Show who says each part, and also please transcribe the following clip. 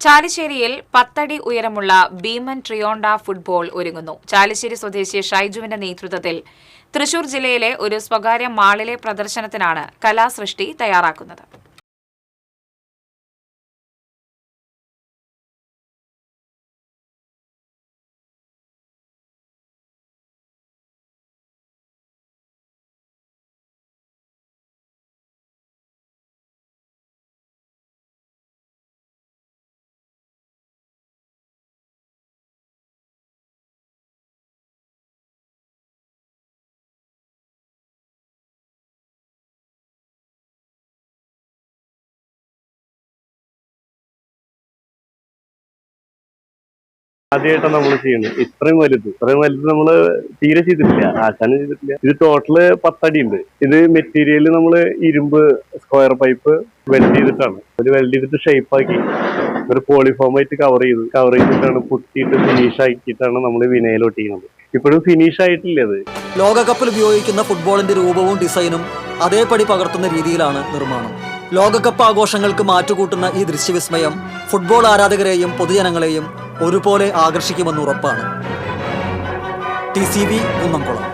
Speaker 1: ചാലിശ്ശേരിയിൽ 10 അടി ഉയരമുള്ള ഭീമൻ Trionda football ഒരുങ്ങുന്നു. ചാലിശ്ശേരി സ്വദേശി ഷൈജുവിന്റെ നേതൃത്വത്തിൽ തൃശൂർ ജില്ലയിലെ ഒരു സ്വകാര്യ മാളിലെ പ്രദർശനത്തിനാണ് കലാസൃഷ്ടി തയ്യാറാക്കുന്നത്.
Speaker 2: ആദ്യമായിട്ടാണ് നമ്മൾ ചെയ്യുന്നത്. ഇത്രയും വലുത് നമ്മള് തീരെ ചെയ്തിട്ടില്ല, ആശാനും ചെയ്തിട്ടില്ല. ഇത് ടോട്ടല് 10 അടി ഉണ്ട്. ഇത് മെറ്റീരിയൽ നമ്മള് ഇരുമ്പ് സ്ക്വയർ പൈപ്പ് വെൽഡ് ചെയ്തിട്ടാണ്. വെൽഡ് ചെയ്തിട്ട് ഷേപ്പാക്കി ഒരു പോളിഫോം ആയിട്ട് കവർ ചെയ്തിട്ടാണ് പുട്ടിയിട്ട് ഫിനിഷ് ആക്കിയിട്ടാണ് നമ്മൾ വിനയിൽ ഒട്ടിക്കുന്നത്. ഇപ്പോഴും ഫിനിഷ് ആയിട്ടില്ല. അത്
Speaker 3: ലോകകപ്പിൽ ഉപയോഗിക്കുന്ന ഫുട്ബോളിന്റെ രൂപവും ഡിസൈനും അതേപടി പകർത്തുന്ന രീതിയിലാണ് നിർമ്മാണം. ലോകകപ്പ് ആഘോഷങ്ങൾക്ക് മാറ്റുകൂട്ടുന്ന ഈ ദൃശ്യവിസ്മയം ഫുട്ബോൾ ആരാധകരെയും പൊതുജനങ്ങളെയും ഒരുപോലെ ആകർഷിക്കുമെന്ന് ഉറപ്പാണ്. TCV കുന്നംകുളം.